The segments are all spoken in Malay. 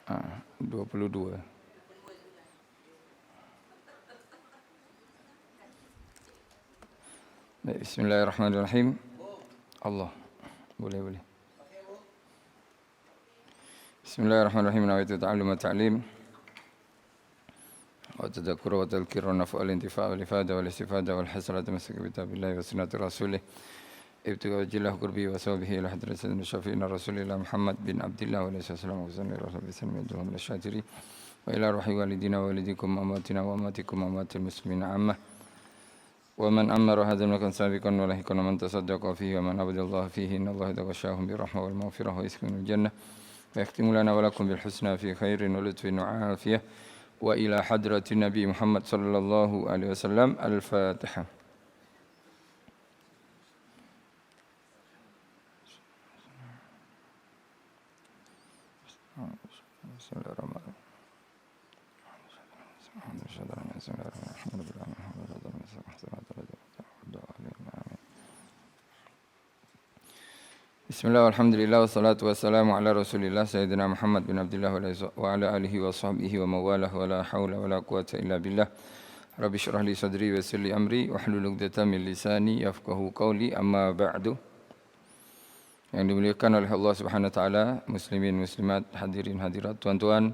22. Bismillahirrahmanirrahim. Allah. Boleh. Bismillahirrahmanirrahim. Nawaitu ta'allum wa ta'lim. Wa tadhakkur wa tadhkir wa naf'al intifa' wal ifada wal istifada wal hasanatu masaka kitabillahi wa sunnati rasulih. Ibtiga wajillah qurbi wa sawbihi ila hadrat sayyidina syafi'ina rasulillah Muhammad bin Abdullah wa alihi wasallam wa sallallahu alaihi wasallam min asyatiri wa ila ruhi walidina wa walidikum amatina wa amatikum amatil muslimina ammah. ومن أمر هذا المكان سابقا ولهكا من تصدق فيه ومن عبد الله فيه إن الله تغشاهم بالرحمة والمغفرة ويسكن الجنة ويختم لنا ولكم بالحسنى في خير ولطف وعافية وإلى حضرة النبي محمد صلى الله عليه وسلم الفاتحة. بسم الله الرحمن الرحيم. Bismillah, alhamdulillah, wassalatu wassalamu ala rasulillah Sayyidina Muhammad bin Abdullah wa ala alihi wa sahbihi wa mawalah wa la hawla wa la quwata illa billah. Rabbi syrah li sadri wa yassir li amri wahlul 'uqdatam min lisani yafqahu qawli, amma ba'du. Yang dimuliakan oleh Allah Subhanahu wa taala, muslimin muslimat, hadirin hadirat, tuan-tuan,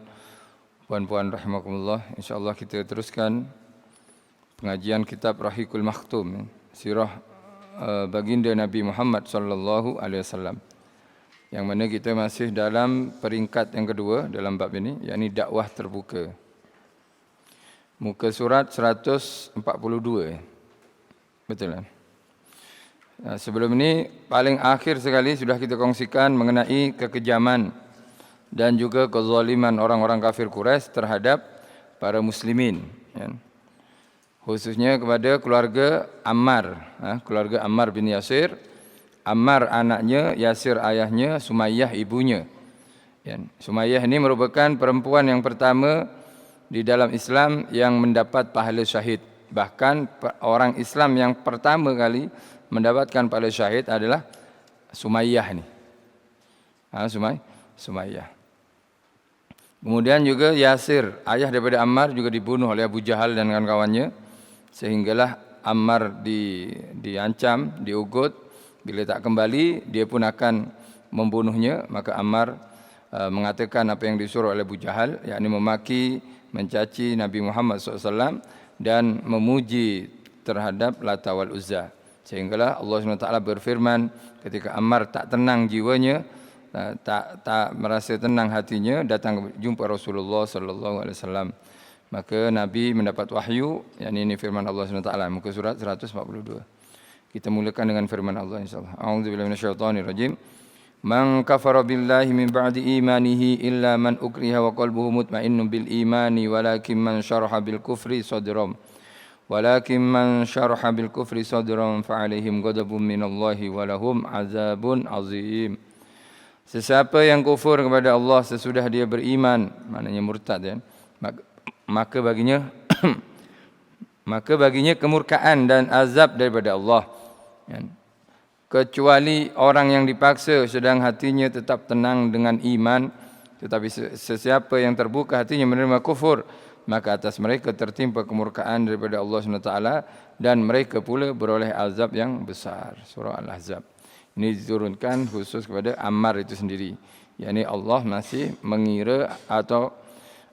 puan-puan rahimakumullah. Insyaallah kita teruskan pengajian kitab Rahiqul Makhtum, sirah baginda Nabi Muhammad sallallahu alaihi wasallam. Yang mana kita masih dalam peringkat yang kedua dalam bab ini, yakni dakwah terbuka. Muka surat 142. Betul kan? Sebelum ini paling akhir sekali sudah kita kongsikan mengenai kekejaman dan juga kezaliman orang-orang kafir Quraisy terhadap para muslimin, ya. Khususnya kepada keluarga Ammar, keluarga Ammar bin Yasir. Ammar anaknya, Yasir ayahnya, Sumayyah ibunya. Ya. Sumayyah ini merupakan perempuan yang pertama di dalam Islam yang mendapat pahala syahid. Bahkan orang Islam yang pertama kali mendapatkan pahala syahid adalah Sumayyah ini. Sumayyah. Kemudian juga Yasir, ayah daripada Ammar, juga dibunuh oleh Abu Jahal dan kawan-kawannya. Sehinggalah Ammar diancam, diugut, bila tak kembali dia pun akan membunuhnya. Maka Ammar mengatakan apa yang disuruh oleh Abu Jahal, yakni memaki, mencaci Nabi Muhammad SAW dan memuji terhadap Lata wal Uzza. Sehinggalah Allah SWT berfirman ketika Ammar tak tenang jiwanya, tak merasa tenang hatinya, datang jumpa Rasulullah SAW. Maka Nabi mendapat wahyu, yakni ini firman Allah SWT, muka surat 142. Kita mulakan dengan firman Allah insyaAllah. A'udzubillahi minasyaitonirrajim. Man kafara billahi min ba'di imanihi illa man ukriha wa qalbuhu mutmainnun bil imani walakin man syaraha bil kufri sadram. Walakin man syaraha bil kufri sadram fa alaihim ghadabun minallahi wa lahum azabun azim. Sesiapa yang kufur kepada Allah sesudah dia beriman, maknanya murtad, ya, maka baginya kemurkaan dan azab daripada Allah. Kecuali orang yang dipaksa sedang hatinya tetap tenang dengan iman, tetapi sesiapa yang terbuka hatinya menerima kufur, maka atas mereka tertimpa kemurkaan daripada Allah SWT dan mereka pula beroleh azab yang besar. Surah Al-Ahzab. Ini diturunkan khusus kepada Ammar itu sendiri. yakni Allah masih mengira atau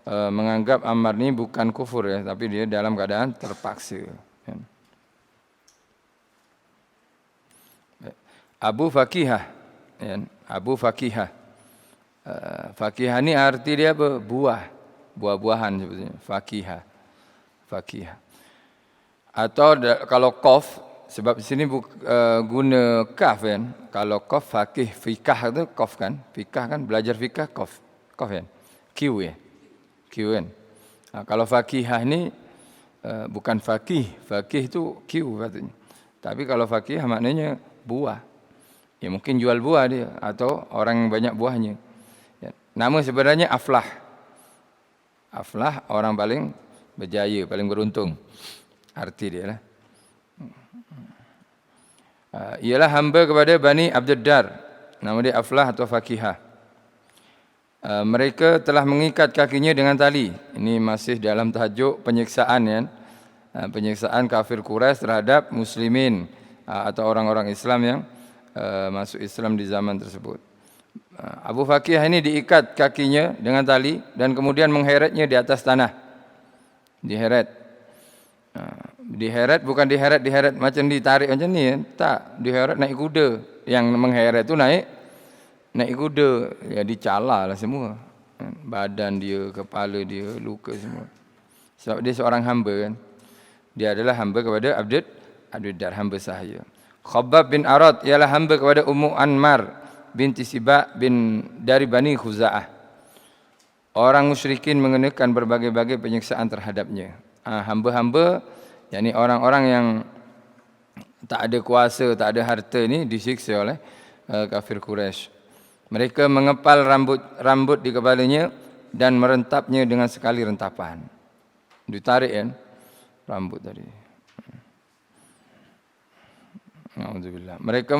menganggap Ammar ini bukan kufur, ya, tapi dia dalam keadaan terpaksa. Ya. Abu Fakihah, ya, Abu Fakihah. Fakihah ini arti dia apa? Buah-buahan sebetulnya. Fakihah. Atau kalau qaf, sebab di sini guna kaf kan. Kalau qaf fakih, fikah itu qaf kan. Fikah kan belajar fikah qaf kan. Q ya. Q kan. Kalau fakihah ni bukan fakih itu Q katanya. Tapi kalau fakihah maknanya buah. Ya mungkin jual buah dia atau orang yang banyak buahnya. Ya. Nama sebenarnya Aflah. Aflah orang paling berjaya, paling beruntung. Arti dia lah. Ialah hamba kepada Bani Abdiddar. Nama dia Aflah atau Fakihah. Mereka telah mengikat kakinya dengan tali. Ini masih dalam tajuk penyiksaan ya. Penyiksaan kafir Quraisy terhadap muslimin atau orang-orang Islam yang masuk Islam di zaman tersebut. Abu Fakih ini diikat kakinya dengan tali dan kemudian mengheretnya di atas tanah. Diheret. Diheret bukan diheret macam ditarik macam ni ya. Tak, diheret naik kuda. Yang mengheret tu naik kuda, ya dicala lah semua. Badan dia, kepala dia, luka semua. Sebab dia seorang hamba kan. Dia adalah hamba kepada Abdul Dar, hamba sahaya. Khabbab bin Arad ialah hamba kepada Ummu Anmar binti Siba bin dari Bani Khuza'ah. Orang musyrikin mengenakan berbagai-bagai penyiksaan terhadapnya. Hamba-hamba, yakni orang-orang yang tak ada kuasa, tak ada harta ni disiksa oleh kafir Quraisy. Mereka mengepal rambut di kepalanya dan merentapnya dengan sekali rentapan. Ditarik kan rambut tadi. Alhamdulillah. Mereka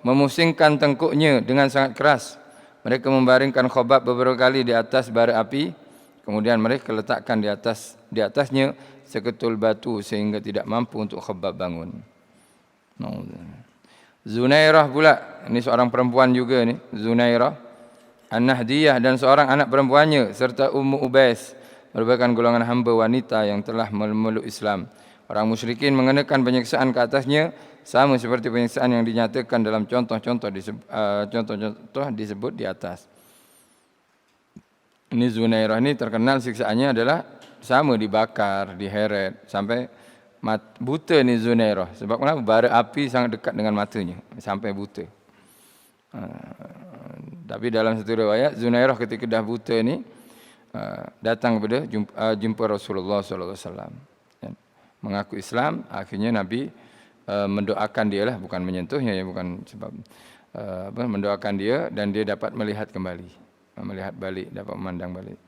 memusingkan tengkuknya dengan sangat keras. Mereka membaringkan Khabbab beberapa kali di atas bara api. Kemudian mereka letakkan di atasnya seketul batu sehingga tidak mampu untuk Khabbab bangun. Zunairah pula, ini seorang perempuan juga ni, Zunairah An-Nahdiyah dan seorang anak perempuannya serta Ummu Ubais merupakan golongan hamba wanita yang telah memeluk Islam. Orang musyrikin mengenakan penyiksaan ke atasnya sama seperti penyiksaan yang dinyatakan dalam contoh-contoh disebut di atas. Ini Zunairah ini terkenal siksaannya adalah sama, dibakar, diheret sampai buta ni Zunairah. Sebab kenapa? Bara api sangat dekat dengan matanya sampai buta. Tapi dalam satu riwayat Zunairah ketika dah buta ni datang kepada jumpa Rasulullah sallallahu alaihi wasallam. Mengaku Islam, akhirnya Nabi mendoakan dia lah, bukan menyentuhnya ya, bukan sebab mendoakan dia dan dia dapat melihat kembali, melihat balik, dapat memandang balik.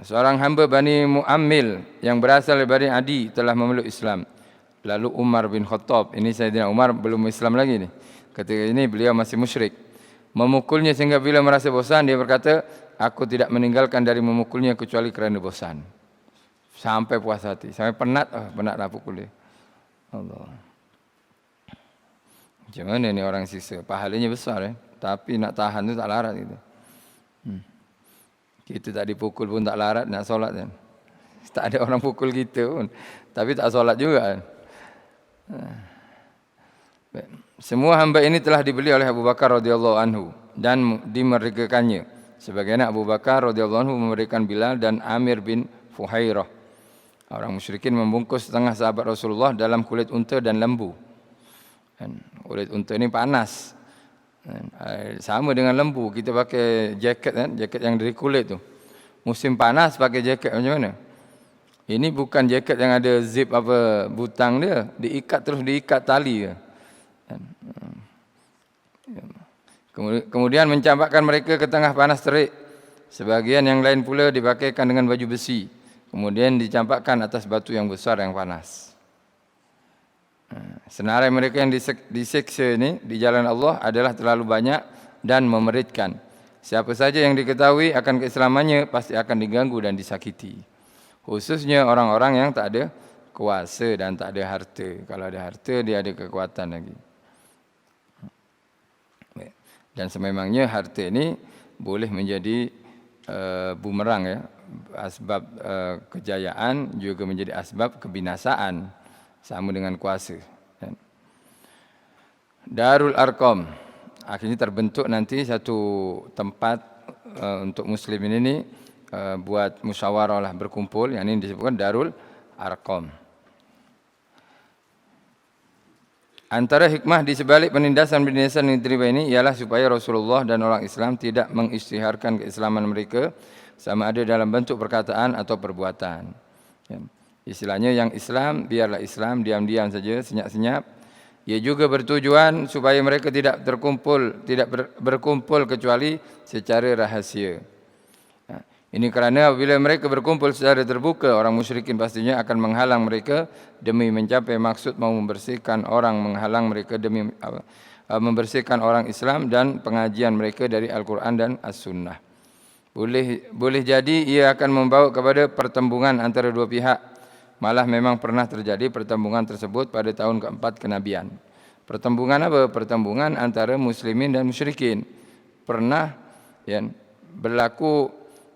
Seorang hamba Bani Mu'ammil yang berasal dari Bani Adi telah memeluk Islam. Lalu Umar bin Khattab, ini Sayyidina Umar belum Islam lagi ni. Ketika ini beliau masih musyrik. Memukulnya sehingga bila merasa bosan, dia berkata, aku tidak meninggalkan dari memukulnya kecuali kerana bosan. Sampai puas hati, sampai penatlah pukul dia. Allah. Macam mana ni orang siksa? Pahalanya besar tapi nak tahan tu tak larat gitu. Kita tak dipukul pun tak larat nak solat kan. Tak ada orang pukul kita pun, tapi tak solat juga kan. Semua hamba ini telah dibeli oleh Abu Bakar radhiyallahu anhu dan dimerdekakannya. Sebagaimana Abu Bakar radhiyallahu anhu memberikan Bilal dan Amir bin Fuhairah. Orang musyrikin membungkus setengah sahabat Rasulullah dalam kulit unta dan lembu. Kulit unta ini panas. Sama dengan lembu, kita pakai jaket kan, jaket yang dari kulit tu. Musim panas pakai jaket macam mana? Ini bukan jaket yang ada zip apa butang dia, diikat tali dia. Kemudian mencampakkan mereka ke tengah panas terik. Sebagian yang lain pula dipakaikan dengan baju besi. Kemudian dicampakkan atas batu yang besar yang panas. Senarai mereka yang disiksa ini di jalan Allah adalah terlalu banyak dan memeritkan. Siapa saja yang diketahui akan keislamannya pasti akan diganggu dan disakiti. Khususnya orang-orang yang tak ada kuasa dan tak ada harta. Kalau ada harta, dia ada kekuatan lagi. Dan sememangnya harta ini boleh menjadi bumerang ya. Asbab kejayaan juga menjadi asbab kebinasaan. Sama dengan kuasa. Darul Arqam. Akhirnya terbentuk nanti satu tempat untuk muslimin ini buat musyawarah lah, berkumpul. Yang ini disebutkan Darul Arqam. Antara hikmah di sebalik penindasan-penindasan yang diterima ini ialah supaya Rasulullah dan orang Islam tidak mengisytiharkan keislaman mereka sama ada dalam bentuk perkataan atau perbuatan. Istilahnya yang Islam, biarlah Islam, diam-diam saja, senyap-senyap. Ia juga bertujuan supaya mereka tidak berkumpul kecuali secara rahasia. Ini kerana apabila mereka berkumpul secara terbuka, orang musyrikin pastinya akan menghalang mereka demi mencapai maksud mau membersihkan orang, menghalang mereka demi membersihkan orang Islam dan pengajian mereka dari Al-Quran dan As-Sunnah. Boleh jadi ia akan membawa kepada pertembungan antara dua pihak. Malah memang pernah terjadi pertembungan tersebut pada tahun keempat kenabian. Pertembungan apa? Pertembungan antara muslimin dan musyrikin. Pernah ya, berlaku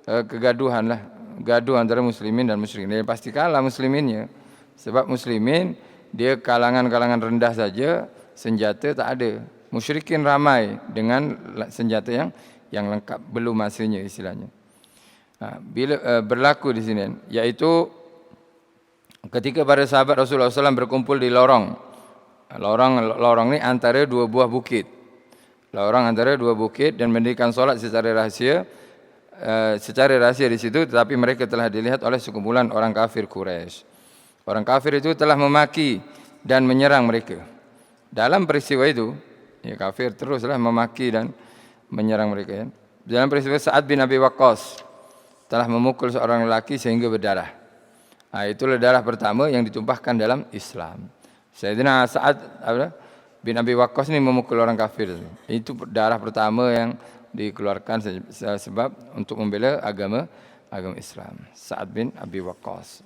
kegaduhan lah, gaduh antara muslimin dan musyrikin. Dia pasti kalah musliminnya. Sebab muslimin dia kalangan-kalangan rendah saja, senjata tak ada. Musyrikin ramai dengan senjata yang lengkap, belum masanya istilahnya. Bila berlaku di sini, yaitu ketika para sahabat Rasulullah SAW berkumpul di lorong ni antara dua buah bukit. Lorong antara dua bukit dan mendirikan solat secara rahasia di situ, tetapi mereka telah dilihat oleh sekumpulan orang kafir Quraisy. Orang kafir itu telah memaki dan menyerang mereka. Dalam peristiwa itu, ya kafir teruslah memaki dan menyerang mereka. Ya. Dalam peristiwa Sa'ad bin Abi Waqqas telah memukul seorang lelaki sehingga berdarah. Itulah darah pertama yang ditumpahkan dalam Islam. Sayyidina Sa'ad bin Abi Waqqas ini memukul orang kafir. Itu darah pertama yang dikeluarkan sebab untuk membela agama Islam. Sa'ad bin Abi Waqqas.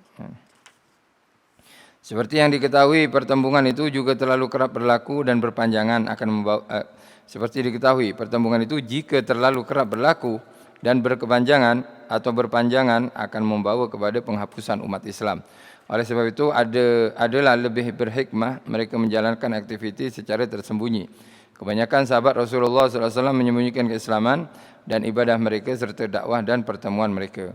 Seperti yang diketahui, pertembungan itu juga terlalu kerap berlaku dan berpanjangan akan membawa seperti diketahui, pertembungan itu jika terlalu kerap berlaku dan berkepanjangan atau berpanjangan akan membawa kepada penghapusan umat Islam. Oleh sebab itu adalah lebih berhikmah mereka menjalankan aktiviti secara tersembunyi. Kebanyakan sahabat Rasulullah SAW menyembunyikan keislaman dan ibadah mereka serta dakwah dan pertemuan mereka.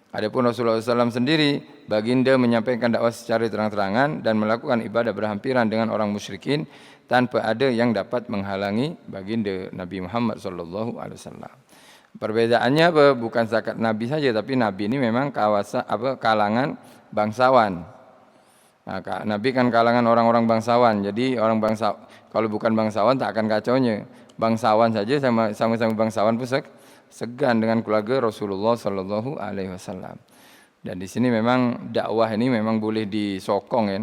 Adapun Rasulullah SAW sendiri, baginda menyampaikan dakwah secara terang-terangan dan melakukan ibadah berhampiran dengan orang musyrikin tanpa ada yang dapat menghalangi baginda Nabi Muhammad SAW. Perbedaannya apa? Bukan setakat Nabi saja, tapi Nabi ini memang kalangan bangsawan. Nabi kan kalangan orang-orang bangsawan. Jadi kalau bukan bangsawan tak akan kacaunya. Bangsawan saja sama-sama bangsawan pun segan dengan keluarga Rasulullah Sallallahu Alaihi Wasallam. Dan di sini memang dakwah ini memang boleh disokong kan.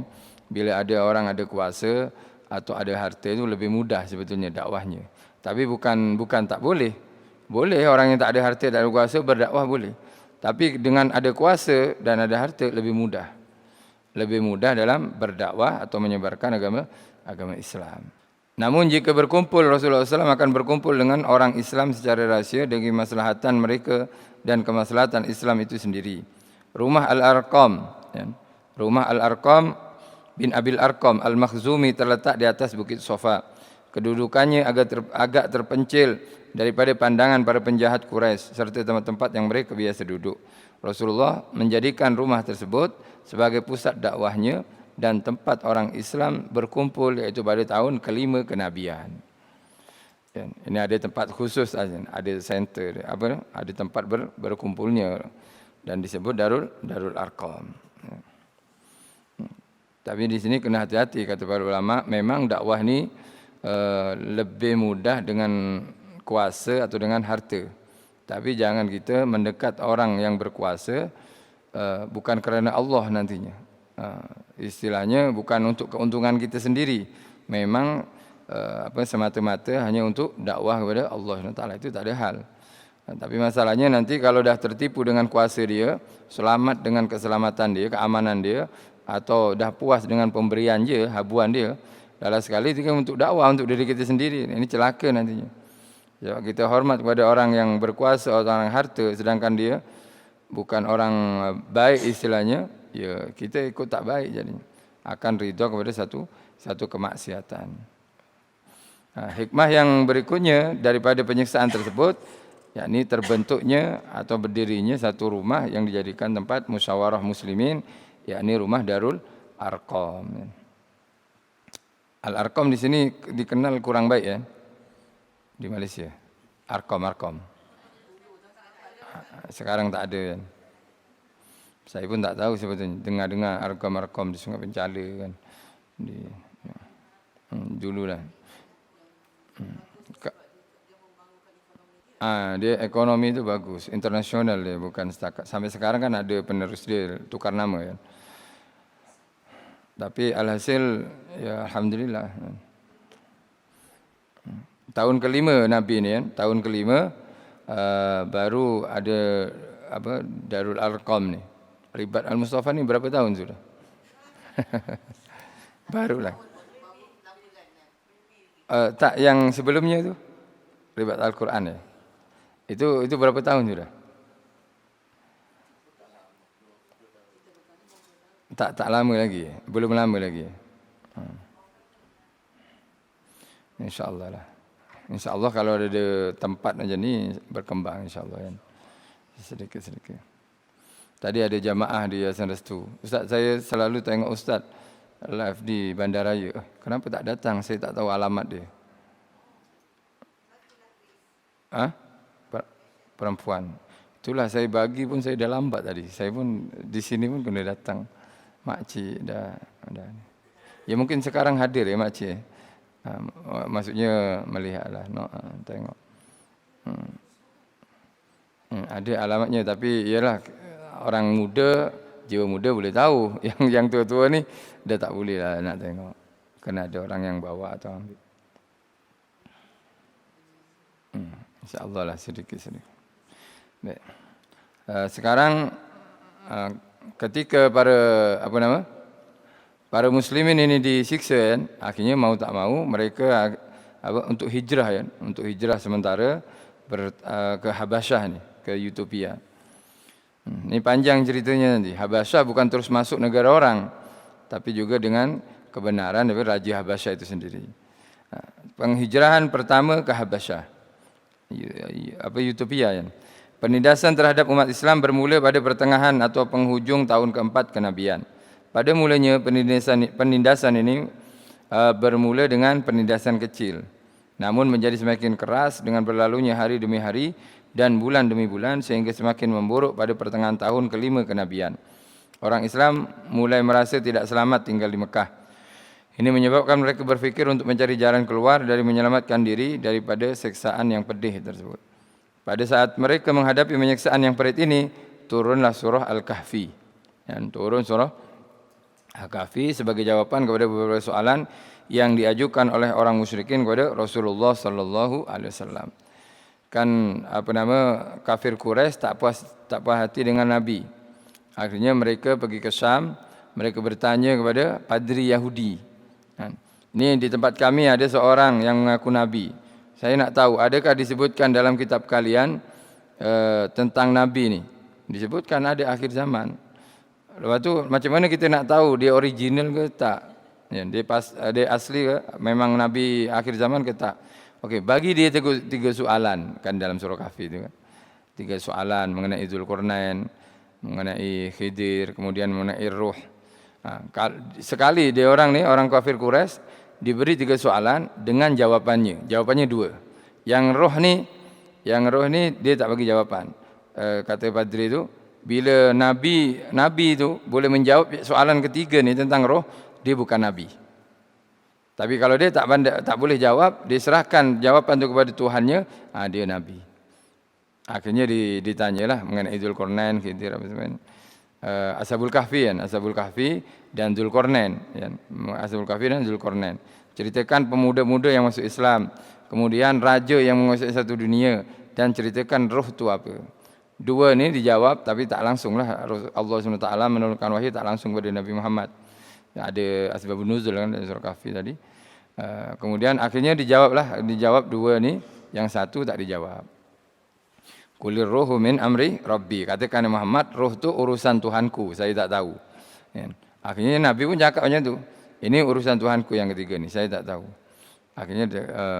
Bila ada orang ada kuasa atau ada harta itu lebih mudah sebetulnya dakwahnya. Tapi bukan tak boleh. Boleh orang yang tak ada harta dan ada kuasa berdakwah boleh. Tapi dengan ada kuasa dan ada harta lebih mudah. Lebih mudah dalam berdakwah atau menyebarkan agama Islam. Namun jika berkumpul, Rasulullah SAW akan berkumpul dengan orang Islam secara rahsia demi kemaslahatan mereka dan kemaslahatan Islam itu sendiri. Rumah Al-Arqam, rumah Al-Arqam bin Abil Arqam Al-Makhzumi terletak di atas Bukit Sofa. Kedudukannya agak terpencil daripada pandangan para penjahat Quraisy serta tempat-tempat yang mereka biasa duduk. Rasulullah menjadikan rumah tersebut sebagai pusat dakwahnya dan tempat orang Islam berkumpul, iaitu pada tahun kelima kenabian. Ini ada tempat khusus, ada center, ada tempat berkumpulnya dan disebut Darul Arqam. Tapi di sini kena hati-hati kata para ulama, memang dakwah ni lebih mudah dengan kuasa atau dengan harta. Tapi jangan kita mendekat orang yang berkuasa bukan kerana Allah nantinya. Istilahnya bukan untuk keuntungan kita sendiri, memang semata-mata hanya untuk dakwah kepada Allah SWT, itu tak ada hal. Tapi masalahnya nanti kalau dah tertipu dengan kuasa dia, selamat dengan keselamatan dia, keamanan dia, atau dah puas dengan pemberian dia, habuan dia, dalam sekali itu kan untuk dakwah untuk diri kita sendiri, ini celaka nantinya. Sebab kita hormat kepada orang yang berkuasa atau orang harta, sedangkan dia bukan orang baik istilahnya, ya kita ikut tak baik jadinya, akan ridha kepada satu kemaksiatan. Hikmah yang berikutnya daripada penyiksaan tersebut, yakni terbentuknya atau berdirinya satu rumah yang dijadikan tempat musyawarah muslimin, yakni rumah Darul Arqam. Al-Arqam di sini dikenal kurang baik ya di Malaysia. Arqam. Sekarang tak ada kan. Saya pun tak tahu sebetulnya, dengar-dengar Arqam di Sungai Penchala kan. Dululah. Dia ekonomi itu bagus, internasional dia, bukan setakat. Sampai sekarang kan ada penerus dia, tukar nama kan. Tapi alhasil ya alhamdulillah. Tahun kelima Nabi ni kan, tahun kelima baru ada Darul Arqam ni. Ribat Al-Mustafa ni berapa tahun sudah? Barulah. Tak, yang sebelumnya tu Ribat Al-Quran ya. Itu berapa tahun sudah? Tak lama lagi. Belum lama lagi. InsyaAllah lah. InsyaAllah kalau ada tempat macam ni berkembang insyaAllah kan. Sedikit-sedikit. Tadi ada jamaah di Yayasan Restu. Ustaz, saya selalu tengok Ustaz live di Bandaraya. Kenapa tak datang? Saya tak tahu alamat dia. Perempuan. Itulah saya bagi pun saya dah lambat tadi. Saya pun di sini pun kena datang. Makcik dah. Ya mungkin sekarang hadir ya makcik. Maksudnya melihatlah, tengok. Ada alamatnya tapi ialah orang muda, jiwa muda boleh tahu. Yang tua-tua ni dah tak boleh lah nak tengok. Kena ada orang yang bawa atau ambil. InsyaAllah lah sedikit-sedikit. Baik. Sekarang ketika para muslimin ini disiksa kan, akhirnya mau tak mau mereka untuk hijrah kan, untuk hijrah sementara ke Habasyah ni, ke Utopia. Ini panjang ceritanya nanti. Habasyah bukan terus masuk negara orang, tapi juga dengan kebenaran dari Raja Habasyah itu sendiri. Penghijrahan pertama ke Habasyah, Utopia kan. Penindasan terhadap umat Islam bermula pada pertengahan atau penghujung tahun keempat kenabian. Pada mulanya penindasan ini bermula dengan penindasan kecil, namun menjadi semakin keras dengan berlalunya hari demi hari dan bulan demi bulan sehingga semakin memburuk pada pertengahan tahun kelima kenabian. Orang Islam mulai merasa tidak selamat tinggal di Mekah. Ini menyebabkan mereka berfikir untuk mencari jalan keluar dari menyelamatkan diri daripada seksaan yang pedih tersebut. Pada saat mereka menghadapi penyiksaan yang pedih ini, turunlah surah Al-Kahfi. Turun surah Al-Kahfi sebagai jawapan kepada beberapa soalan yang diajukan oleh orang musyrikin kepada Rasulullah sallallahu alaihi wasallam. Kan kafir Quraisy tak puas hati dengan Nabi. Akhirnya mereka pergi ke Syam, mereka bertanya kepada padri Yahudi. Ini di tempat kami ada seorang yang mengaku Nabi. Saya nak tahu, adakah disebutkan dalam kitab kalian tentang Nabi ni? Disebutkan ada akhir zaman. Lepas tu macam mana kita nak tahu dia original ke tak? Dia asli ke? Memang Nabi akhir zaman ke tak? Okey, bagi dia tiga soalan kan dalam surah Kahfi itu kan. 3 soalan mengenai Zulkarnain, mengenai Khidir, kemudian mengenai Ruh. Sekali dia orang orang kafir Quraisy diberi 3 soalan dengan jawapannya. Jawapannya 2. Yang roh ni dia tak bagi jawapan. Kata padri itu, bila nabi itu boleh menjawab soalan ketiga ni tentang roh, dia bukan nabi. Tapi kalau dia tak boleh jawab, dia serahkan jawapan itu kepada Tuhannya, dia nabi. Akhirnya ditanyalah mengenai Zulkarnain, Khidir apa semua. Ashabul Kahfi kan, Ashabul Kahfi dan Zulkarnain kan. Ashabul Kahfi dan Zulkarnain. Ceritakan pemuda-muda yang masuk Islam, kemudian raja yang menguasai satu dunia, dan ceritakan roh itu apa. 2 ni dijawab tapi tak langsunglah. Allah SWT menurunkan wahyu tak langsung kepada Nabi Muhammad. Ada asbabun nuzul kan dari surah Kahfi tadi. Kemudian akhirnya dijawab 2 ni, yang 1 tak dijawab. Qulir ruhu min amri rabbi. Katakan Muhammad, roh tu urusan Tuhanku, saya tak tahu. Akhirnya Nabi pun cakap macam tu. Ini urusan Tuhanku yang ketiga ni, saya tak tahu. Akhirnya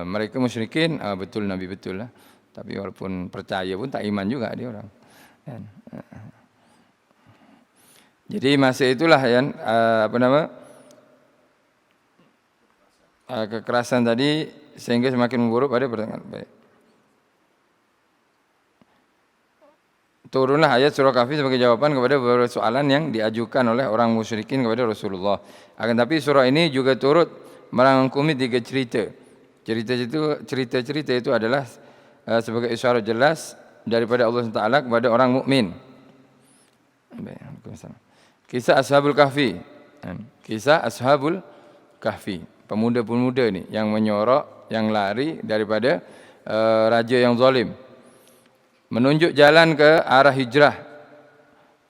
mereka musyrikin, betul Nabi betul lah. Tapi walaupun percaya pun tak iman juga dia orang. Jadi masa itulah kekerasan tadi sehingga semakin memburuk pada pertengahan. Baik. Turunlah ayat surah Kahfi sebagai jawapan kepada beberapa soalan yang diajukan oleh orang musyrikin kepada Rasulullah. Akan tapi surah ini juga turut merangkumi 3 cerita. Cerita-cerita itu adalah sebagai isyarat jelas daripada Allah SWT kepada orang mukmin. Kisah Ashabul Kahfi. Kisah Ashabul Kahfi. Pemuda-pemuda ni yang menyorok, yang lari daripada raja yang zalim. menunjuk jalan ke arah hijrah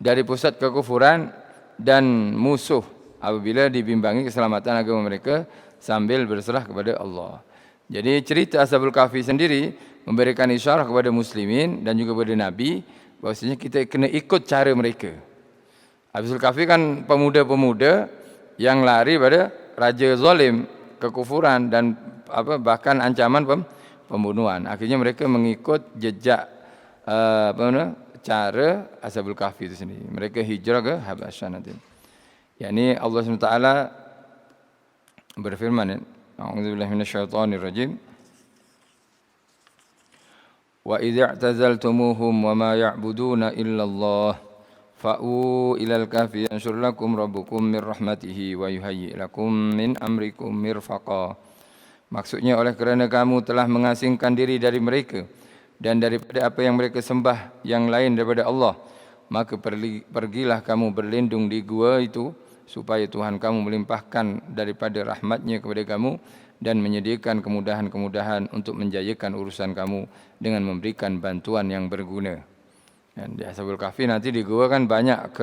dari pusat kekufuran dan musuh apabila dibimbangi keselamatan agama mereka sambil berserah kepada Allah. Jadi cerita Ashabul Kahfi sendiri memberikan isyarat kepada muslimin dan juga kepada Nabi bahwasanya kita kena ikut cara mereka. Ashabul Kahfi kan pemuda-pemuda yang lari pada raja zalim, kekufuran dan bahkan ancaman pembunuhan. Akhirnya mereka mengikut jejak cara Ashabul Kahfi itu sendiri. Mereka hijrah ke Habasyah nanti. Yani Allah SWT berfirman, A'udzubillahi minasyaitonir rajim. Wa idza i'tazaltumuhum wa ma ya'buduna illallah fa'u ilal kahfi yanshur lakum rabbukum min rahmatihi wa yuhayyi' lakum min amrikum mirfaqa. Maksudnya oleh kerana kamu telah mengasingkan diri dari mereka dan daripada apa yang mereka sembah yang lain daripada Allah, maka pergilah kamu berlindung di gua itu supaya Tuhan kamu melimpahkan daripada rahmatnya kepada kamu dan menyediakan kemudahan-kemudahan untuk menjayakan urusan kamu dengan memberikan bantuan yang berguna. Dan di Ashabul Kahfi nanti di gua kan banyak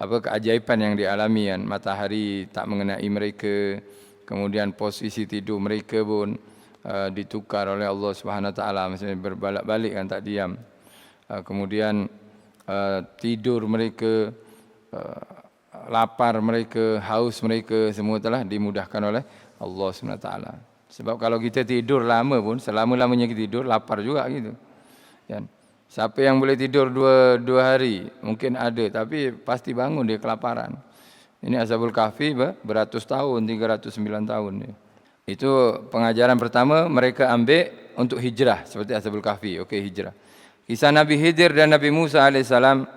keajaiban yang dialami kan. Matahari tak mengenai mereka, kemudian posisi tidur mereka pun ditukar oleh Allah Subhanahu Wa Taala, maksudnya berbalik-balik kan, tak diam. Kemudian tidur mereka, lapar mereka, haus mereka semua telah dimudahkan oleh Allah SWT. Sebab kalau kita tidur lama pun, selama-lamanya kita tidur, lapar juga gitu. Dan siapa yang boleh tidur dua hari? Mungkin ada, tapi pasti bangun dia kelaparan. Ini Ashabul Kahfi beratus tahun, 309 tahun. Itu pengajaran pertama mereka ambil untuk hijrah, seperti Ashabul Kahfi. Okey, hijrah. Kisah Nabi Khidir dan Nabi Musa alaihissalam.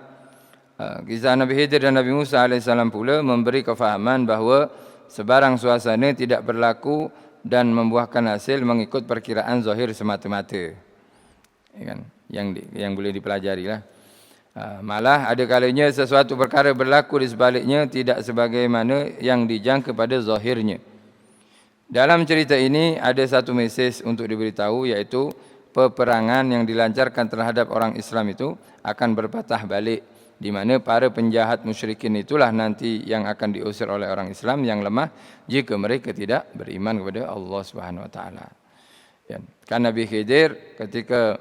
Kisah Nabi Khidir dan Nabi Musa alaihissalam pula memberi kefahaman bahawa sebarang suasana tidak berlaku dan membuahkan hasil mengikut perkiraan zahir semata-mata. Yang boleh dipelajari lah. Malah ada kalanya sesuatu perkara berlaku di sebaliknya tidak sebagaimana yang dijangka pada zahirnya. Dalam cerita ini ada satu mesej untuk diberitahu, iaitu peperangan yang dilancarkan terhadap orang Islam itu akan berpatah balik, di mana para penjahat musyrikin itulah nanti yang akan diusir oleh orang Islam yang lemah jika mereka tidak beriman kepada Allah Subhanahu Wa Taala. Kan Nabi Khidir ketika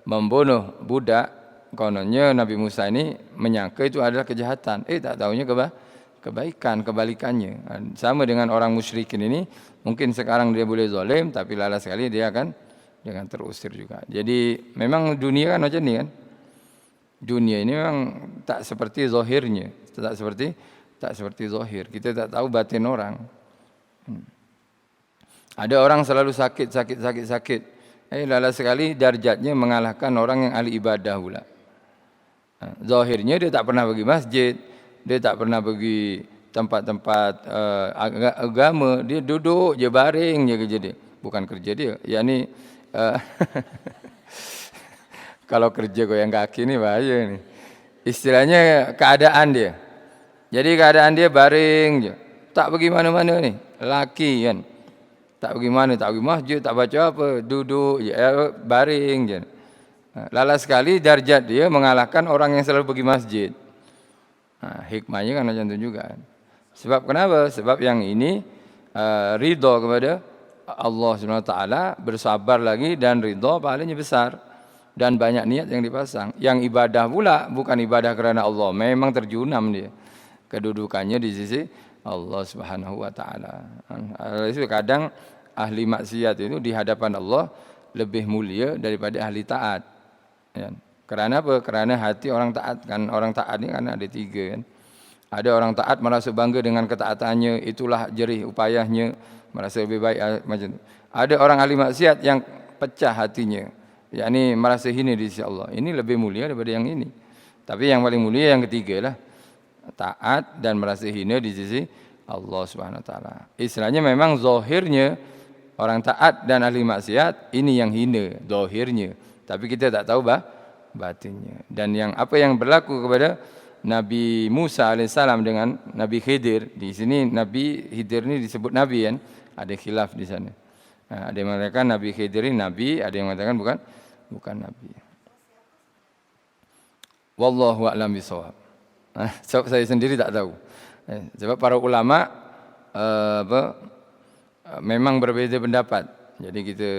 membunuh budak, kononnya Nabi Musa ini menyangka itu adalah kejahatan. Tak tahunya kebaikan, kebalikannya. Sama dengan orang musyrikin ini, mungkin sekarang dia boleh zalim, tapi lala sekali dia akan terusir juga. Jadi memang dunia kan macam ni kan. Dunia ini memang tak seperti zahirnya, tak seperti zahir. Kita tak tahu batin orang. Ada orang selalu sakit. Lala sekali darjatnya mengalahkan orang yang ahli ibadah pula. Zahirnya dia tak pernah pergi masjid, dia tak pernah pergi tempat-tempat agama, dia duduk je, baring je kerja dia. Bukan kerja dia, yakni kalau kerja goyang kaki ni bahaya ni. Istilahnya keadaan dia. Jadi keadaan dia baring je. Tak pergi mana-mana ni. Lelaki kan. Tak pergi mana, tak pergi masjid, tak baca apa. Duduk je, baring je. Lala sekali darjat dia mengalahkan orang yang selalu pergi masjid. Hikmahnya kan macam tu juga. Sebab kenapa? Sebab yang ini ridha kepada Allah SWT, bersabar lagi dan ridha pahalanya besar. Dan banyak niat yang dipasang. Yang ibadah pula bukan ibadah kerana Allah, memang terjunam dia. Kedudukannya di sisi Allah Subhanahu Wa Taala. Itu kadang ahli maksiat itu di hadapan Allah lebih mulia daripada ahli taat. Kerana apa? Kerana hati orang taat kan. Orang taat ni kan ada tiga kan. Ada orang taat merasa bangga dengan ketaatannya, itulah jerih upayanya, merasa lebih baik macam tu. Ada orang ahli maksiat yang pecah hatinya, yakni merasa hina di sisi Allah. Ini lebih mulia daripada yang ini. Tapi yang paling mulia yang ketiga lah, taat dan merasa hina di sisi Allah Subhanahu Wa Taala. Istilahnya memang zahirnya orang taat dan ahli maksiat ini yang hina zahirnya, tapi kita tak tahu batinnya. Dan yang apa yang berlaku kepada Nabi Musa alaihissalam dengan Nabi Khidir, di sini Nabi Khidir ni disebut Nabi kan, ada khilaf di sana. Ada yang mengatakan Nabi Khidir ini Nabi, ada yang mengatakan bukan Nabi. Wallahu a'lam bishawab. Sebab saya sendiri tak tahu. Sebab para ulama memang berbeza pendapat. Jadi kita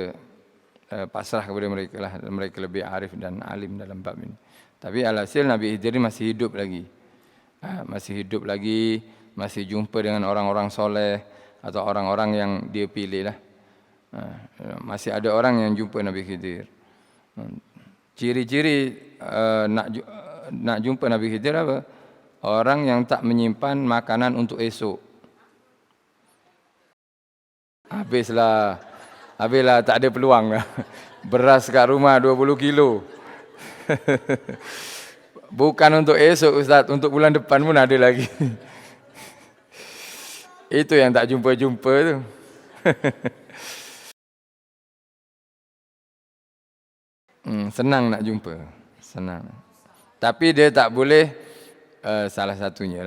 pasrah kepada mereka lah. Mereka lebih arif dan alim dalam bab ini. Tapi alhasil Nabi Khidir masih hidup lagi. Masih hidup lagi, masih jumpa dengan orang-orang soleh atau orang-orang yang dia pilih lah. Masih ada orang yang jumpa Nabi Khidir. Ciri-ciri nak jumpa Nabi Khidir apa? Orang yang tak menyimpan makanan untuk esok. Habislah, tak ada peluang lah. Beras kat rumah 20 kilo. Bukan untuk esok Ustaz, untuk bulan depan pun ada lagi. Itu yang tak jumpa-jumpa tu. Senang nak jumpa, senang. Tapi dia tak boleh, salah satunya.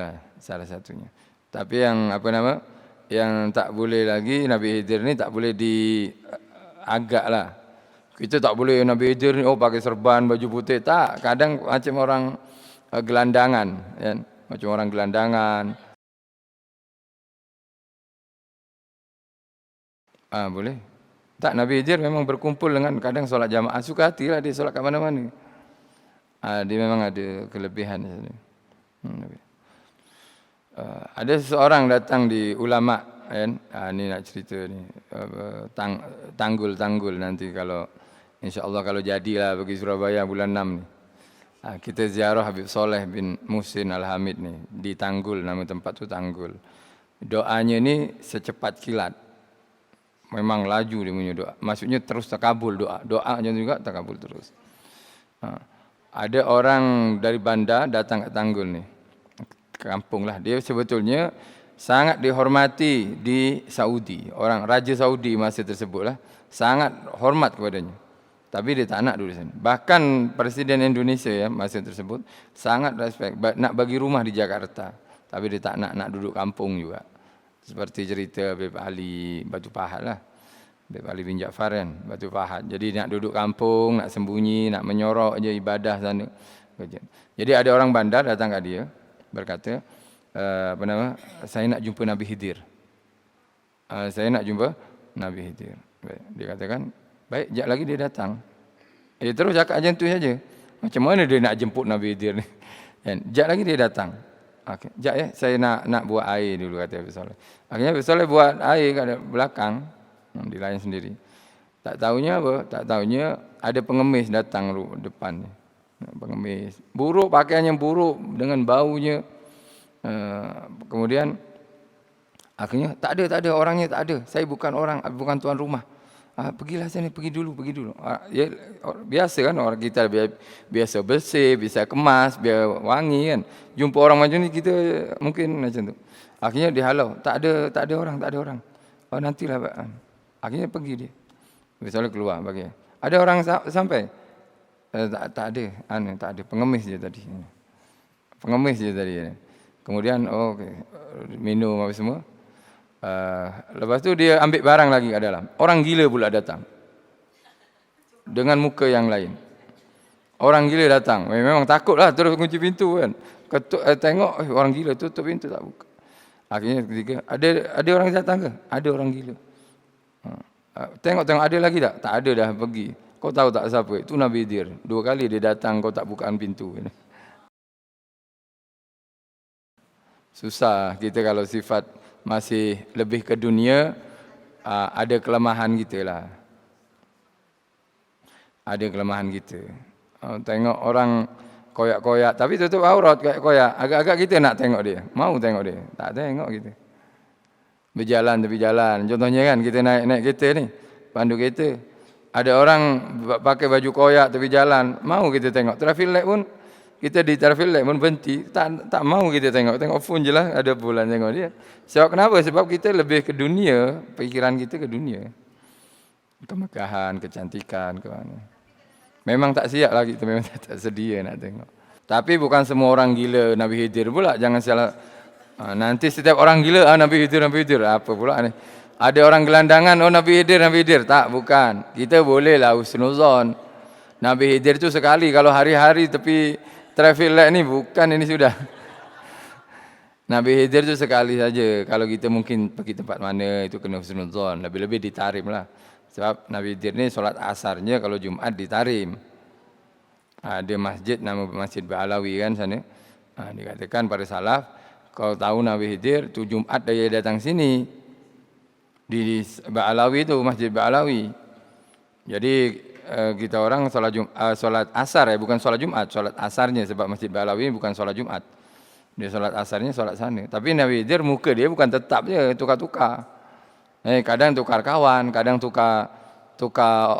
Tapi yang yang tak boleh lagi, Nabi Khidir ni tak boleh diagak lah. Kita tak boleh Nabi Khidir ni pakai serban, baju putih. Tak, kadang macam orang gelandangan. Kan? Macam orang gelandangan. Boleh. Tak, Nabi Khidir memang berkumpul dengan kadang solat jamaah. Suka hatilah dia solat kat mana-mana. Dia memang ada kelebihan. Ada seseorang datang di ulama, kan? Ni nak cerita ni. Tanggul nanti kalau insya-Allah kalau jadilah pergi Surabaya bulan 6 ni. Kita ziarah Habib Soleh bin Muhsin Al-Hamid ni di Tanggul, nama tempat tu Tanggul. Doanya ni secepat kilat. Memang laju dia punya doa. Maksudnya terus terkabul doa. Doanya juga terkabul terus. Ada orang dari Banda datang ke Tanggul ni. Kampung lah. Dia sebetulnya sangat dihormati di Saudi. Orang Raja Saudi masa tersebut lah. Sangat hormat kepadanya. Tapi dia tak nak duduk di sana. Bahkan Presiden Indonesia ya masa tersebut sangat respect. Nak bagi rumah di Jakarta. Tapi dia tak nak duduk kampung juga. Seperti cerita Habib Ali Batu Pahat lah. Habib Ali bin Jaafar kan, Batu Pahat. Jadi nak duduk kampung, nak sembunyi, nak menyorok je ibadah sana. Jadi ada orang bandar datang ke dia, berkata, saya nak jumpa Nabi Khidir. Saya nak jumpa Nabi Khidir. Dia katakan, baik, sekejap lagi dia datang. Dia terus cakap macam tu saja. Macam mana dia nak jemput Nabi Khidir ni? Sekejap lagi dia datang. Okey, sekejap ya, saya nak buat air dulu, kata Habib Soleh. Akhirnya Habib Soleh buat air kat belakang, dilayan sendiri. Tak tahunya apa? Tak tahunya ada pengemis datang depan ni. Pengemis. Buruk, pakaiannya buruk dengan baunya. Kemudian akhirnya tak ada orangnya, tak ada. Saya bukan orang, bukan tuan rumah. Pergilah sini, pergi dulu. Ya, biasa kan orang kita biasa bersih, bisa kemas, biar wangi kan. Jumpa orang macam ni kita mungkin macam tu. Akhirnya dihalau, tak ada orang. Oh nantilah Pak. Akhirnya pergi dia. Misalnya keluar bagi. Ada orang sampai? Tak ada. Pengemis je tadi. Kemudian okay, minum apa semua. Lepas tu dia ambil barang lagi kat dalam. Orang gila pula datang. Dengan muka yang lain. Orang gila datang. Memang takutlah terus kunci pintu kan. Tengok orang gila tutup pintu tak buka. Akhirnya ketiga, ada orang datang ke? Ada orang gila. Tengok ada lagi tak? Tak ada, dah pergi. Kau tahu tak siapa? Itu Nabi Khidir. 2 kali dia datang kau tak bukaan pintu. Susah kita kalau sifat masih lebih ke dunia, ada kelemahan kita lah. Ada kelemahan kita. Tengok orang koyak-koyak, tapi tutup aurat koyak-koyak. Agak-agak kita nak tengok dia. Mau tengok dia. Tak tengok kita. Berjalan tepi jalan. Contohnya kan kita naik kereta ni. Pandu kereta. Ada orang pakai baju koyak tepi jalan. Mau kita tengok. Traffic light pun, kita di traffic light pun berhenti. Tak mau kita tengok. Tengok phone je lah. Ada bulan tengok dia. Sebab kenapa? Sebab kita lebih ke dunia. Pikiran kita ke dunia. Kemegahan, kecantikan, ke mana. Memang tak siap lah kita. Memang tak sedia nak tengok. Tapi bukan semua orang gila Nabi Khidir pula. Jangan salah. Nanti setiap orang gila, Nabi Khidir. Apa pula ni? Ada orang gelandangan, Nabi Khidir. Tak, bukan. Kita bolehlah husnuzon. Nabi Khidir tu sekali kalau hari-hari tepi traffic light ni bukan ini sudah. Nabi Khidir tu sekali saja. Kalau kita mungkin pergi tempat mana itu kena husnuzon, lebih-lebih di Tarim lah. Sebab Nabi Khidir ni solat asarnya kalau Jumat di Tarim. Ada masjid nama Masjid Ba'alawi kan sana. Dikatakan para salaf, kalau tahu Nabi Khidir tu Jumat dia datang sini di Ba'alawi tu, Masjid Ba'alawi. Jadi kita orang solat asar bukan solat Jumat, solat asarnya sebab Masjid Ba'alawi bukan solat Jumat. Dia solat asarnya solat sana. Tapi Nabi Khidir muka dia bukan tetap je, tukar-tukar. Kadang tukar kawan, kadang tukar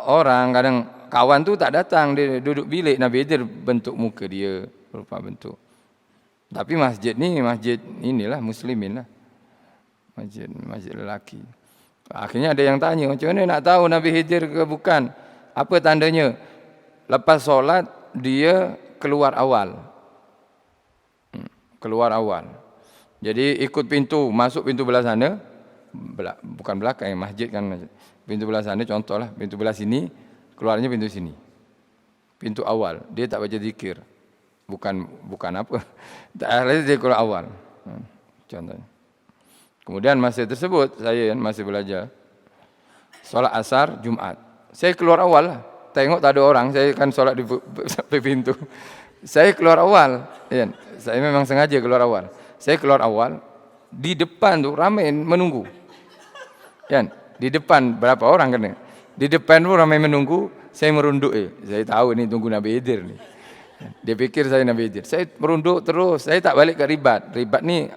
orang, kadang kawan tu tak datang, dia duduk bilik. Nabi Khidir bentuk muka dia, berupa bentuk. Tapi masjid ni masjid inilah muslimin lah. Masjid lelaki. Akhirnya ada yang tanya, macam mana nak tahu Nabi Khidir ke bukan? Apa tandanya? Lepas solat dia keluar awal. Keluar awal. Jadi ikut pintu, masuk pintu belah sana, bukan belakang masjid kan. Pintu belah sana contohlah, pintu belah sini, keluarnya pintu sini. Pintu awal, dia tak baca zikir. Bukan apa. Tak dia keluar awal. Contohnya. Kemudian masa tersebut saya masih belajar solat asar Jumat. Saya keluar awal lah. Tengok tak ada orang, saya kan solat di pintu. Saya keluar awal. Ya. Saya memang sengaja keluar awal. Saya keluar awal, di depan tu ramai menunggu. Kan? Di depan berapa orang kena? Di depan tu ramai menunggu, saya merunduk. Saya tahu ni tunggu Nabi Khidir ni. Dia fikir saya Nabi Khidir. Saya merunduk terus, saya tak balik ke Ribat. Ribat ni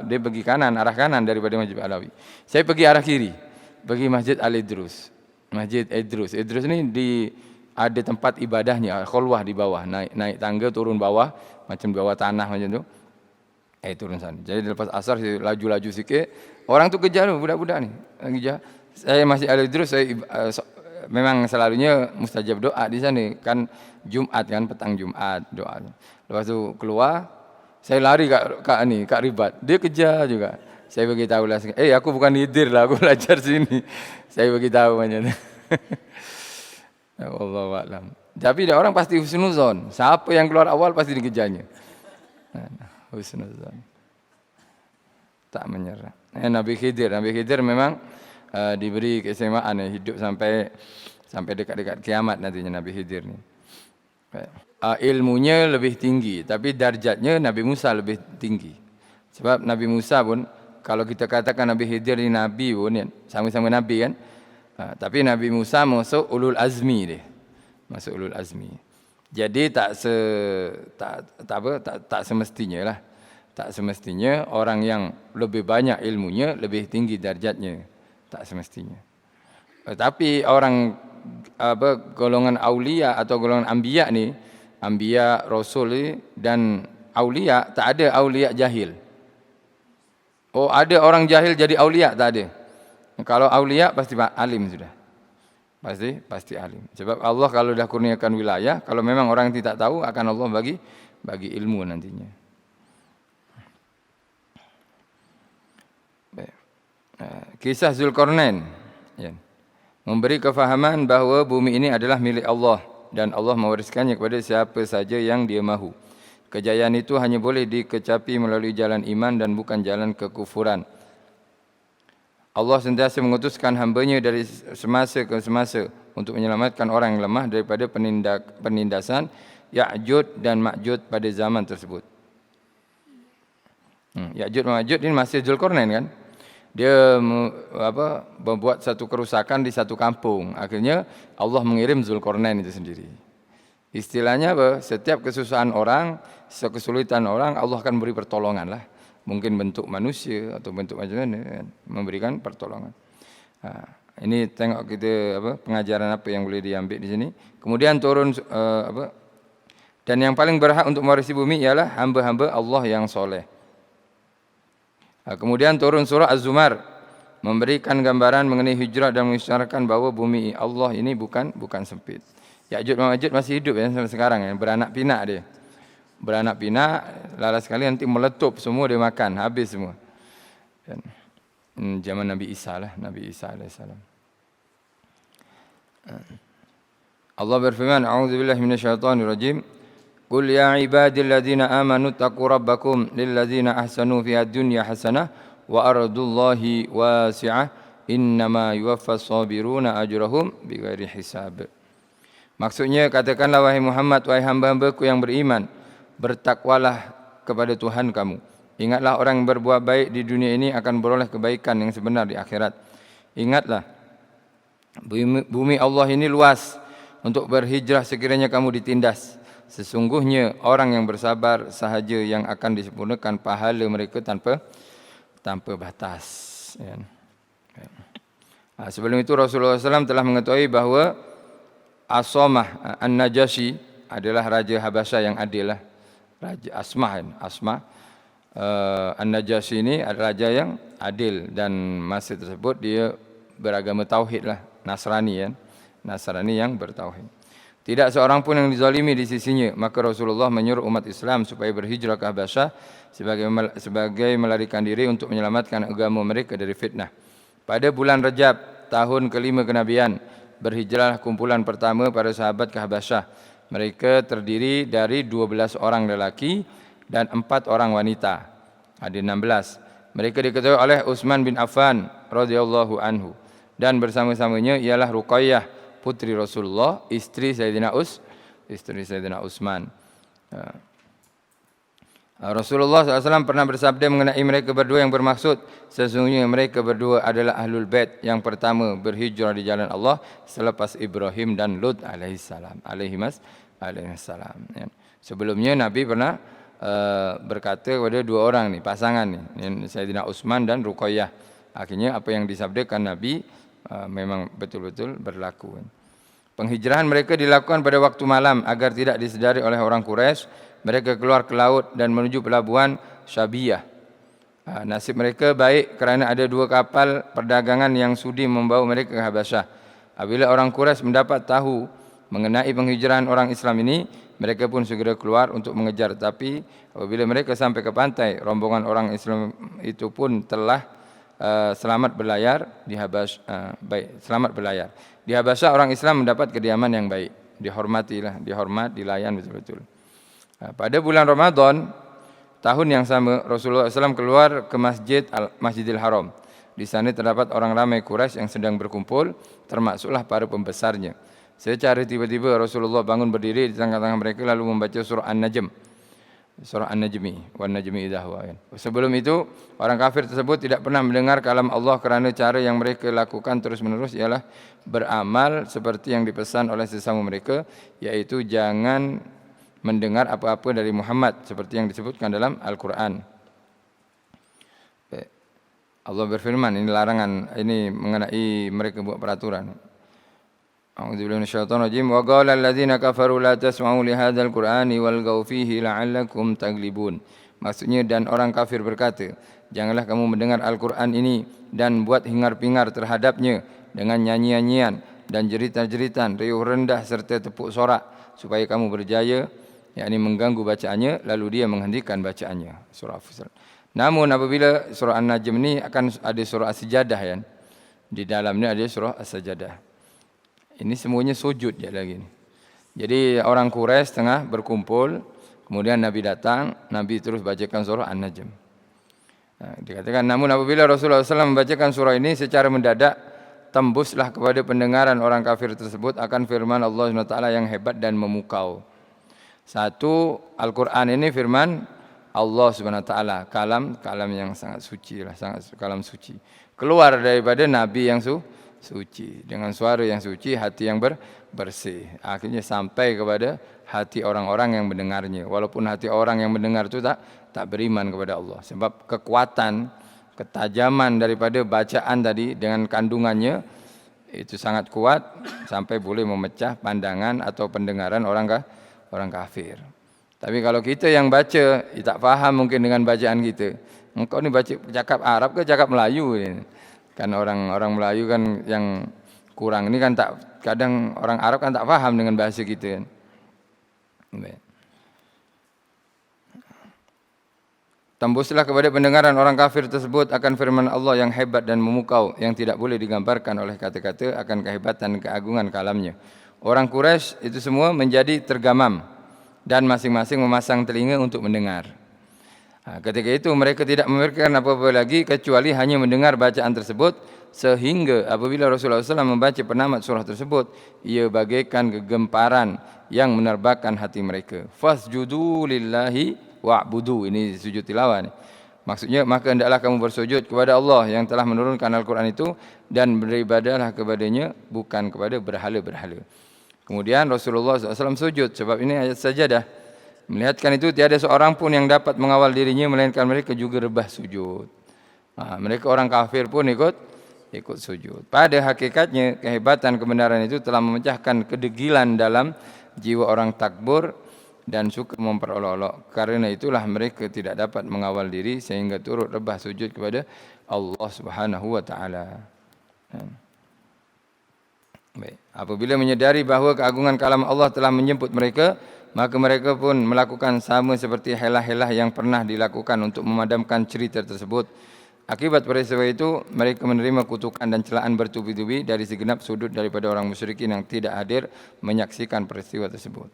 dia pergi kanan, arah kanan daripada Masjid Alawi. Saya pergi arah kiri, pergi Masjid Al-Idrus. Masjid Idrus. Idrus ni ada tempat ibadahnya, khulwah di bawah, naik tangga turun bawah, macam bawah tanah macam tu. Turun sana. Jadi lepas asar saya laju-laju sikit, orang tu kejar tu budak-budak ni. Kejar. Saya masih ada terus, saya memang selalunya mustajab doa di sana. Kan Jumat kan, petang Jumat doa. Lepas tu keluar, saya lari kat Ribat. Dia kejar juga. Saya beritahu lah, aku bukan Khidir lah, aku belajar sini. Saya beritahu macam tu. Wallahu a'lam. Tapi dia orang pasti husnuzon. Siapa yang keluar awal pasti dikejarnya. Husnuzon. Tak menyerah. Nabi Khidir memang diberi keistimewaan hidup sampai dekat-dekat kiamat nantinya Nabi Khidir ni. Ilmunya lebih tinggi, tapi darjatnya Nabi Musa lebih tinggi. Sebab Nabi Musa pun, kalau kita katakan Nabi Khidir ni Nabi pun, sama-sama Nabi kan. Tapi Nabi Musa masuk ulul azmi dia. Masuk ulul azmi. Jadi tak semestinya lah. Tak semestinya orang yang lebih banyak ilmunya lebih tinggi darjatnya. Tak semestinya. Tapi orang golongan aulia atau golongan anbiya ni, anbiya, rasul ni dan aulia, tak ada aulia jahil. Oh, ada orang jahil jadi aulia, tak ada. Kalau aulia pasti alim sudah. Pasti alim. Sebab Allah kalau dah kurniakan wilayah, kalau memang orang tidak tahu akan Allah bagi ilmu nantinya. Kisah Zulkarnain memberi kefahaman bahawa bumi ini adalah milik Allah dan Allah mewariskannya kepada siapa saja yang Dia mahu. Kejayaan itu hanya boleh dikecapi melalui jalan iman dan bukan jalan kekufuran. Allah sentiasa mengutuskan hamba-Nya dari semasa ke semasa untuk menyelamatkan orang yang lemah daripada penindasan Ya'jud dan Ma'jud pada zaman tersebut. Ya'jud dan Ma'jud ini masih Zulkarnain kan? Dia membuat satu kerusakan di satu kampung. Akhirnya Allah mengirim Zulkarnain itu sendiri. Istilahnya apa? Setiap kesusahan orang, kesulitan orang, Allah akan beri pertolongan lah. Mungkin bentuk manusia atau bentuk macam mana kan? Memberikan pertolongan. Ini tengok kita pengajaran apa yang boleh diambil di sini. Kemudian turun dan yang paling berhak untuk mewarisi bumi ialah hamba-hamba Allah yang soleh. Kemudian turun surah Az-Zumar memberikan gambaran mengenai hijrah dan mengisyaratkan bahawa bumi Allah ini bukan sempit. Ya'jud dan Ma'jud masih hidup ya sampai sekarang ya, beranak pinak dia. Beranak pinak, lala sekali nanti meletup semua dia makan, habis semua. Dan, zaman Nabi Isa lah, Nabi Isa AS. Allah berfirman, A'udzubillahi minasyaitonirrajim. Qul ya ibadilladzina amanu taqu rabbakum lilladzina ahsanu fid dunya hasanah wa ardullahi wasi'ah innama yuwaffas sabiruna ajrahum bighairi hisab. Maksudnya katakanlah wahai Muhammad, wahai hamba-hambaku yang beriman, bertakwalah kepada Tuhan kamu. Ingatlah orang yang berbuat baik di dunia ini akan beroleh kebaikan yang sebenar di akhirat. Ingatlah, bumi Allah ini luas untuk berhijrah sekiranya kamu ditindas. Sesungguhnya orang yang bersabar sahaja yang akan disempurnakan pahala mereka tanpa batas. Ya. Sebelum itu Rasulullah SAW telah mengetahui bahawa Asamah An-Najasyi adalah Raja Habasyah yang adil lah. Raja Asmah An-Najasyi ini adalah raja yang adil dan masa tersebut dia beragama tauhid lah, Nasrani ya. Nasrani yang bertauhid. Tidak seorang pun yang dizalimi di sisinya, maka Rasulullah menyuruh umat Islam supaya berhijrah ke Habasyah sebagai melarikan diri untuk menyelamatkan agama mereka dari fitnah. Pada bulan Rajab tahun kelima kenabian, berhijrah kumpulan pertama para sahabat ke Habasyah. Mereka terdiri dari 12 orang lelaki dan 4 orang wanita. Ada 16. Mereka diketuai oleh Utsman bin Affan radhiyallahu anhu dan bersama-samanya ialah Ruqayyah putri Rasulullah, istri Sayyidina Utsman. Rasulullah SAW pernah bersabda mengenai mereka berdua yang bermaksud, sesungguhnya mereka berdua adalah Ahlul Bait yang pertama berhijrah di jalan Allah selepas Ibrahim dan Lut alaihissalam. Sebelumnya Nabi pernah berkata kepada 2 orang ni, pasangan ni, Sayyidina Utsman dan Ruqayyah. Akhirnya apa yang disabdakan Nabi memang betul-betul berlaku. Penghijrahan mereka dilakukan pada waktu malam agar tidak disedari oleh orang Quraisy. Mereka keluar ke laut dan menuju pelabuhan Syabiyah. Nasib mereka baik kerana ada 2 kapal perdagangan yang sudi membawa mereka ke Habasyah. Apabila orang Quraisy mendapat tahu mengenai penghijrahan orang Islam ini, mereka pun segera keluar untuk mengejar. Tapi apabila mereka sampai ke pantai, rombongan orang Islam itu pun telah selamat berlayar di Habasyah. Selamat berlayar. Di Habasyah orang Islam mendapat kediaman yang baik, dihormat, dilayan betul-betul. Pada bulan Ramadan tahun yang sama, Rasulullah SAW keluar ke Masjidil Haram. Di sana terdapat orang ramai Quraisy yang sedang berkumpul, termasuklah para pembesarnya. Secara tiba-tiba Rasulullah bangun berdiri di tengah-tengah mereka lalu membaca surah An-Najm. Surah An-Najmi, wan najmi idza hawa. Sebelum itu, orang kafir tersebut tidak pernah mendengar kalam Allah kerana cara yang mereka lakukan terus-menerus ialah beramal seperti yang dipesan oleh sesama mereka, yaitu jangan mendengar apa-apa dari Muhammad seperti yang disebutkan dalam Al-Quran. Allah berfirman, ini larangan, ini mengenai mereka buat peraturan. A'udzubillahi minasyaitonir rajim. Wa qala alladziina kafaru la tasma'u li hadzal qur'ani walghaw fihi la'allakum taglibun. Maksudnya, dan orang kafir berkata, janganlah kamu mendengar Al-Quran ini dan buat hingar-bingar terhadapnya dengan nyanyian-nyanyian dan jeritan-jeritan, riuh rendah serta tepuk sorak supaya kamu berjaya, yakni mengganggu bacaannya, lalu dia menghentikan bacaannya. Surah Fussilat. Namun apabila surah An-Najm ini akan ada surah As-Sajadah kan. Di dalamnya ada surah As-Sajadah. Ini semuanya sujud je lagi. Jadi orang Quraisy tengah berkumpul, kemudian Nabi datang, Nabi terus bacakan surah An-Najm. Dikatakan, namun apabila Rasulullah SAW membacakan surah ini secara mendadak, tembuslah kepada pendengaran orang kafir tersebut akan firman Allah SWT yang hebat dan memukau. Satu, Al-Quran ini firman Allah SWT, kalam yang sangat suci lah, sangat kalam suci. Keluar daripada Nabi yang suci, dengan suara yang suci, hati yang bersih. Akhirnya sampai kepada hati orang-orang yang mendengarnya. Walaupun hati orang yang mendengar itu tak beriman kepada Allah. Sebab kekuatan, ketajaman daripada bacaan tadi dengan kandungannya itu sangat kuat sampai boleh memecah pandangan atau pendengaran orang kafir. Tapi kalau kita yang baca, tak faham mungkin dengan bacaan kita. Engkau ni baca cakap Arab ke cakap Melayu ni? Kan orang Melayu kan yang kurang ini kan kadang orang Arab kan tak faham dengan bahasa kita. Tembuslah kepada pendengaran orang kafir tersebut akan firman Allah yang hebat dan memukau, yang tidak boleh digambarkan oleh kata-kata akan kehebatan keagungan kalamnya. Orang Quraisy itu semua menjadi tergamam dan masing-masing memasang telinga untuk mendengar. Ketika itu mereka tidak memikirkan apa-apa lagi kecuali hanya mendengar bacaan tersebut, sehingga apabila Rasulullah SAW membaca penamat surah tersebut, ia bagaikan gegemparan yang menerbangkan hati mereka. Fasjudu lillahi wa'budu. Ini sujud tilawah ni. Maksudnya, maka hendaklah kamu bersujud kepada Allah yang telah menurunkan Al-Quran itu dan beribadahlah kepadanya, bukan kepada berhala-berhala. Kemudian Rasulullah SAW sujud, sebab ini ayat sajadah. Melihatkan itu, tiada seorang pun yang dapat mengawal dirinya, melainkan mereka juga rebah sujud. Mereka orang kafir pun ikut sujud. Pada hakikatnya, kehebatan kebenaran itu telah memecahkan kedegilan dalam jiwa orang takbur dan suka memperolok-olok. Karena itulah mereka tidak dapat mengawal diri sehingga turut rebah sujud kepada Allah Subhanahu wa taala. Baik. Apabila menyadari bahawa keagungan kalam Allah telah menjemput mereka, maka mereka pun melakukan sama seperti helah-helah yang pernah dilakukan untuk memadamkan cerita tersebut. Akibat peristiwa itu, mereka menerima kutukan dan celaan bertubi-tubi dari segenap sudut daripada orang musyrikin yang tidak hadir menyaksikan peristiwa tersebut.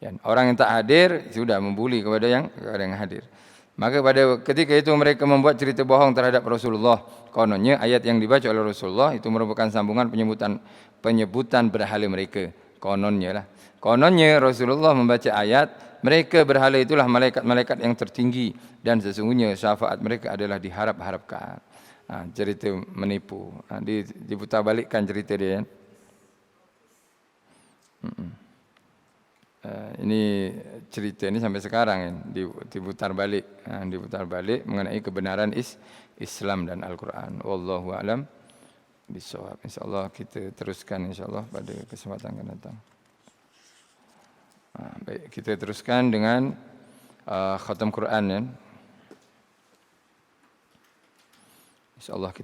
Dan orang yang tak hadir sudah membuli kepada yang hadir. Maka pada ketika itu mereka membuat cerita bohong terhadap Rasulullah. Kononnya ayat yang dibaca oleh Rasulullah itu merupakan sambungan penyebutan berhala mereka. Kononnya Rasulullah membaca ayat, mereka berhala itulah malaikat-malaikat yang tertinggi dan sesungguhnya syafaat mereka adalah diharap-harapkan. Cerita menipu. Diputar balikkan cerita dia. Ini cerita ini sampai sekarang diputar balik, mengenai kebenaran Islam dan Al-Quran. Wallahu a'lam bishawab. Insyaallah kita teruskan insyaallah pada kesempatan akan datang. Baik, kita teruskan dengan khatam Quran ya. Insyaallah kita